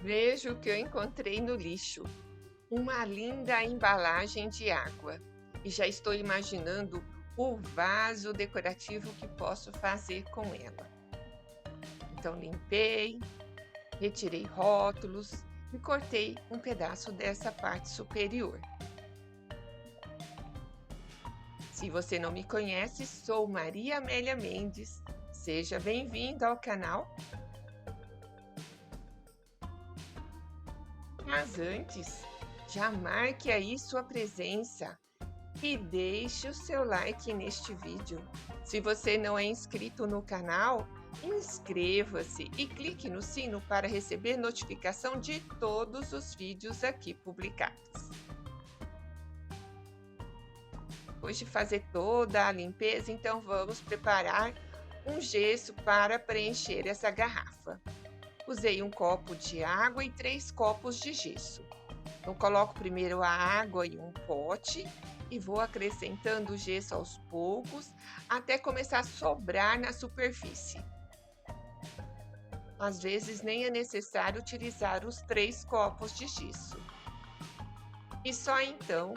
Veja o que eu encontrei no lixo. Uma linda embalagem de água. E já estou imaginando o vaso decorativo que posso fazer com ela. Então, limpei, retirei rótulos e cortei um pedaço dessa parte superior. Se você não me conhece, sou Maria Amélia Mendes. Seja bem-vindo ao canal. Mas antes, já marque aí sua presença e deixe o seu like neste vídeo. Se você não é inscrito no canal, inscreva-se e clique no sino para receber notificação de todos os vídeos aqui publicados. Depois de fazer toda a limpeza, então vamos preparar um gesso para preencher essa garrafa. Usei um copo de água e 3 copos de gesso. Então, coloco primeiro a água em um pote e vou acrescentando o gesso aos poucos até começar a sobrar na superfície. Às vezes, nem é necessário utilizar os 3 copos de gesso. E só então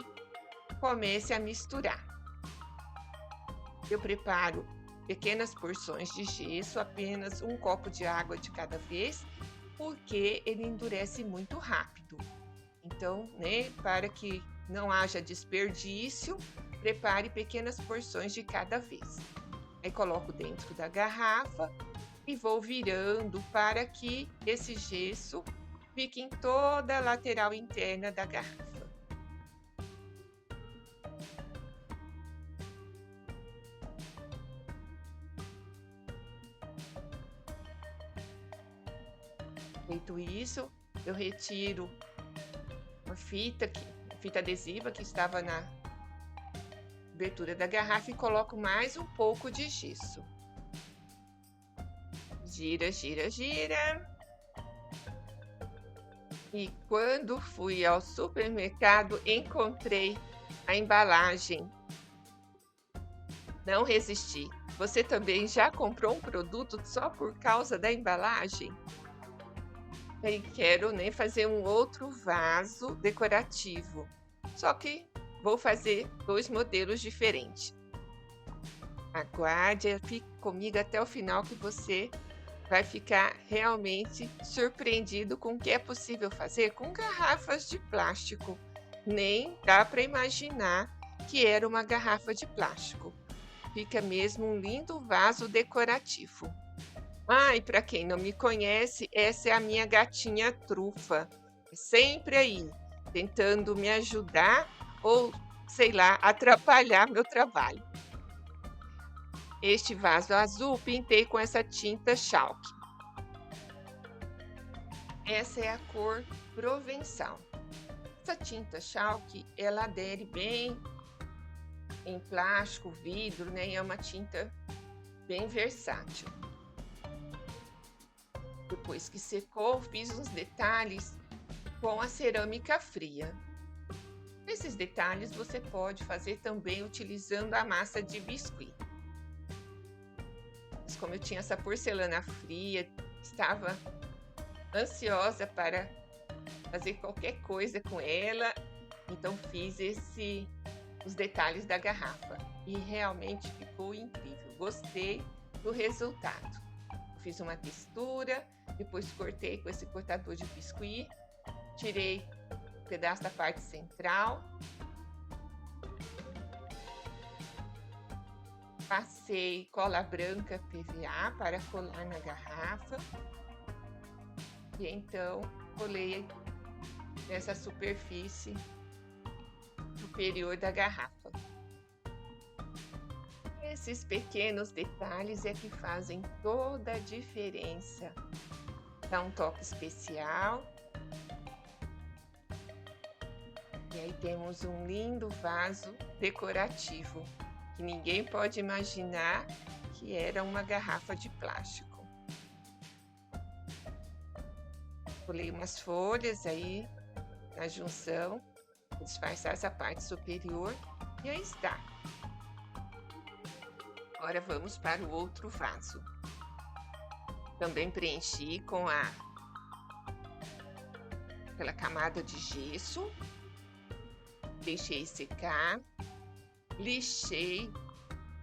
comece a misturar. Eu preparo pequenas porções de gesso, apenas um copo de água de cada vez, porque ele endurece muito rápido. Então, para que não haja desperdício, prepare pequenas porções de cada vez. Aí coloco dentro da garrafa e vou virando para que esse gesso fique em toda a lateral interna da garrafa. Feito isso, eu retiro uma fita adesiva que estava na abertura da garrafa e coloco mais um pouco de gesso. Gira, gira, gira. E quando fui ao supermercado, encontrei a embalagem. Não resisti. Você também já comprou um produto só por causa da embalagem? E quero fazer um outro vaso decorativo. Só que vou fazer 2 modelos diferentes. Aguarde, fique comigo até o final que você vai ficar realmente surpreendido com o que é possível fazer com garrafas de plástico. Nem dá para imaginar que era uma garrafa de plástico. Fica mesmo um lindo vaso decorativo. E para quem não me conhece, essa é a minha gatinha Trufa. Sempre aí, tentando me ajudar ou, sei lá, atrapalhar meu trabalho. Este vaso azul pintei com essa tinta chalk. Essa é a cor provençal. Essa tinta chalk, ela adere bem em plástico, vidro, e é uma tinta bem versátil. Depois que secou, fiz uns detalhes com a cerâmica fria. Esses detalhes você pode fazer também utilizando a massa de biscuit. Mas como eu tinha essa porcelana fria, estava ansiosa para fazer qualquer coisa com ela, então fiz os detalhes da garrafa e realmente ficou incrível. Gostei do resultado. Fiz uma textura, depois cortei com esse cortador de biscuit, tirei um pedaço da parte central, passei cola branca PVA para colar na garrafa e então colei nessa superfície superior da garrafa. Esses pequenos detalhes é que fazem toda a diferença. Dá um toque especial. E aí temos um lindo vaso decorativo, que ninguém pode imaginar que era uma garrafa de plástico. Colei umas folhas aí na junção, disfarçar essa parte superior, e aí está. Agora vamos para o outro vaso. Também preenchi com a aquela camada de gesso, deixei secar, lixei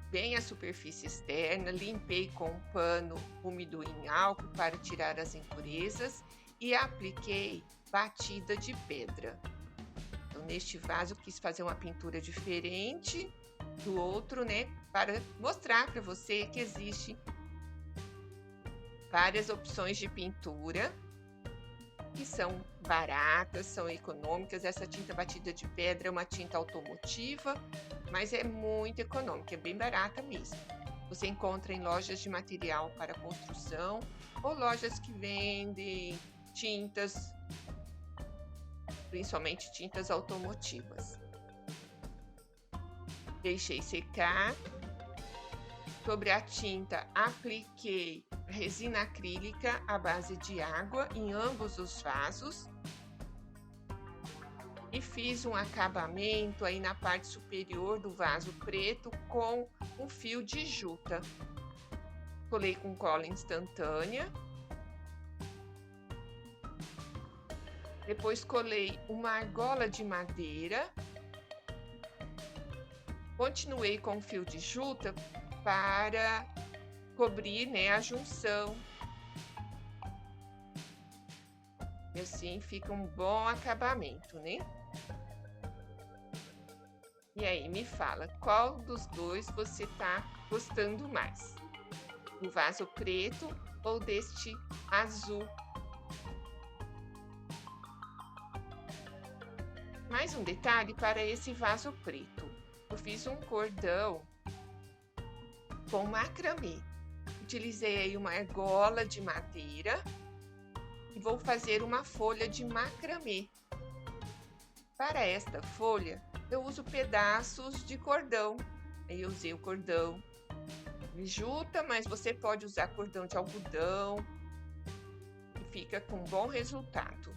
bem a superfície externa, limpei com um pano úmido em álcool para tirar as impurezas e apliquei batida de pedra. Então, neste vaso, eu quis fazer uma pintura diferente do outro, né? Para mostrar para você que existe várias opções de pintura que são baratas, são econômicas. Essa tinta batida de pedra é uma tinta automotiva, mas é muito econômica, é bem barata mesmo. Você encontra em lojas de material para construção ou lojas que vendem tintas, principalmente tintas automotivas. Deixei secar. Sobre a tinta, apliquei resina acrílica à base de água em ambos os vasos e fiz um acabamento aí na parte superior do vaso preto com um fio de juta. Colei com cola instantânea. Depois colei uma argola de madeira. Continuei com o fio de juta para cobrir, né, a junção. E assim fica um bom acabamento, né? E aí, me fala, qual dos dois você tá gostando mais? Do vaso preto ou deste azul? Mais um detalhe para esse vaso preto. Eu fiz um cordão com macramê. Utilizei aí uma argola de madeira e vou fazer uma folha de macramê. Para esta folha, eu uso pedaços de cordão. Aí eu usei o cordão de juta, mas você pode usar cordão de algodão e fica com um bom resultado.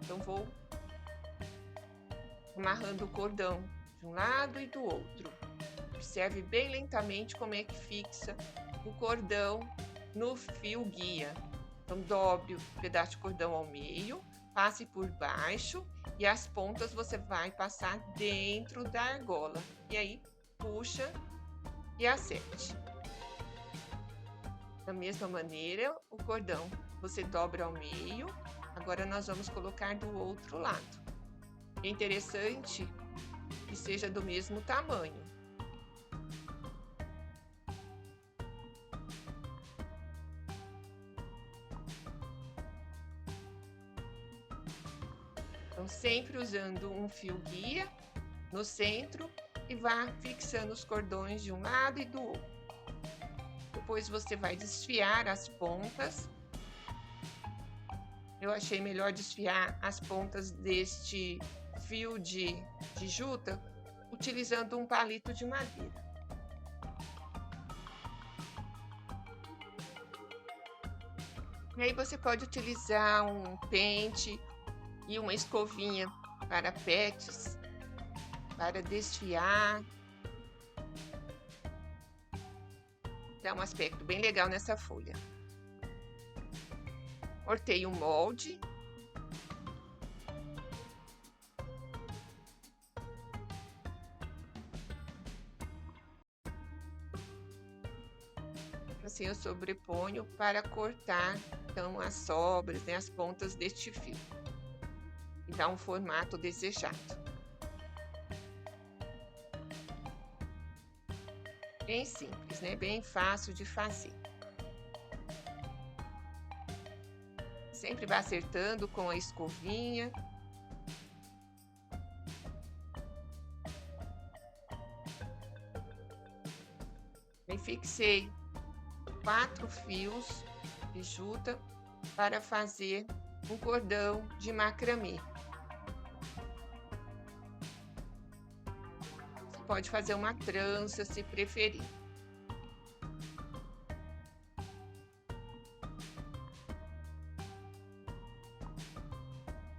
Então vou amarrando o cordão de um lado e do outro. Observe bem lentamente como é que fixa o cordão no fio guia. Então, dobre o pedaço de cordão ao meio, passe por baixo e as pontas você vai passar dentro da argola. E aí, puxa e acerte. Da mesma maneira, o cordão você dobra ao meio. Agora, nós vamos colocar do outro lado. É interessante que seja do mesmo tamanho. Então, sempre usando um fio guia no centro e vá fixando os cordões de um lado e do outro. Depois você vai desfiar as pontas. Eu achei melhor desfiar as pontas deste fio de juta utilizando um palito de madeira. E aí você pode utilizar um pente e uma escovinha para pets, para desfiar. Dá um aspecto bem legal nessa folha. Cortei um molde. Assim eu sobreponho para cortar então as sobras, né, as pontas deste fio. E dar um formato desejado. Bem simples, né? Bem fácil de fazer. Sempre vai acertando com a escovinha. E fixei 4 fios de juta para fazer um cordão de macramê. Você pode fazer uma trança se preferir.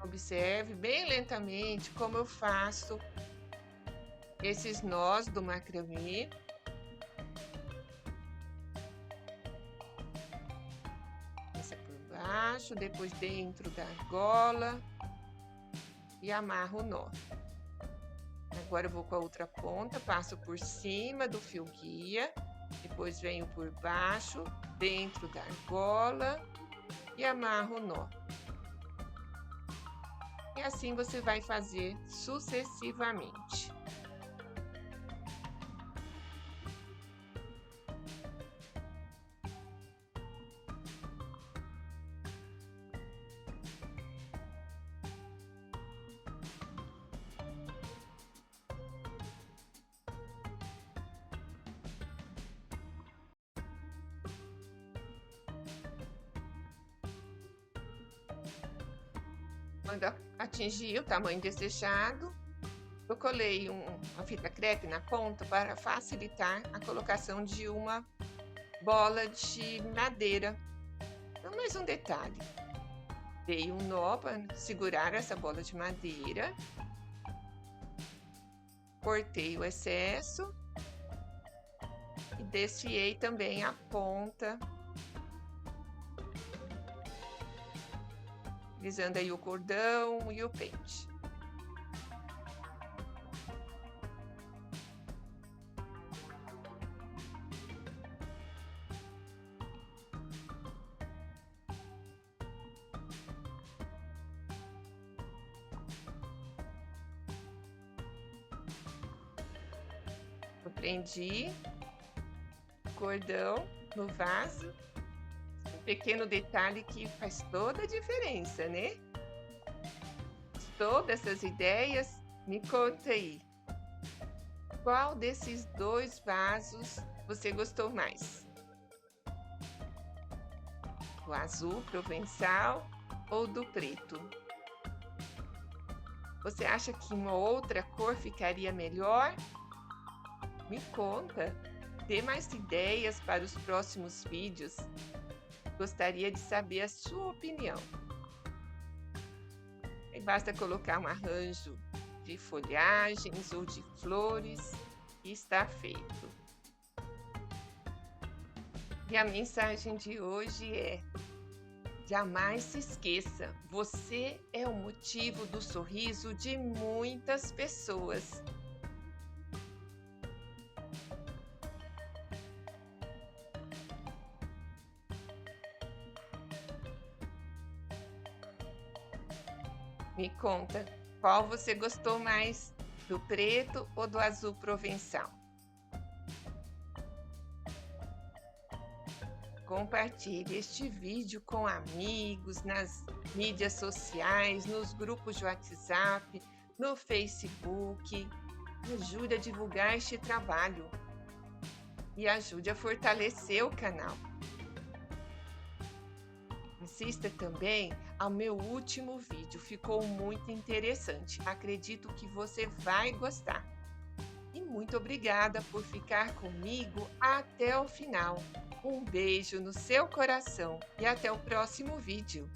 Observe bem lentamente como eu faço esses nós do macramê. Começa por baixo, depois dentro da argola e amarro o nó. Agora eu vou com a outra ponta, passo por cima do fio guia, depois venho por baixo, dentro da argola e amarro o nó. E assim você vai fazer sucessivamente. Quando atingir o tamanho desejado, eu colei uma fita crepe na ponta para facilitar a colocação de uma bola de madeira. Então, mais um detalhe: dei um nó para segurar essa bola de madeira, cortei o excesso e desfiei também a ponta, utilizando aí o cordão e o pente. Eu prendi o cordão no vaso. Um pequeno detalhe que faz toda a diferença, né? Gostou dessas ideias? Me conta aí. Qual desses dois vasos você gostou mais? Do azul provençal ou do preto? Você acha que uma outra cor ficaria melhor? Me conta. Dê mais ideias para os próximos vídeos. Gostaria de saber a sua opinião. E basta colocar um arranjo de folhagens ou de flores e está feito. E a mensagem de hoje é: jamais se esqueça, você é o motivo do sorriso de muitas pessoas. Me conta, qual você gostou mais, do preto ou do azul provençal? Compartilhe este vídeo com amigos, nas mídias sociais, nos grupos de WhatsApp, no Facebook. Ajude a divulgar este trabalho e ajude a fortalecer o canal. Assista também ao meu último vídeo, ficou muito interessante. Acredito que você vai gostar. E muito obrigada por ficar comigo até o final. Um beijo no seu coração e até o próximo vídeo.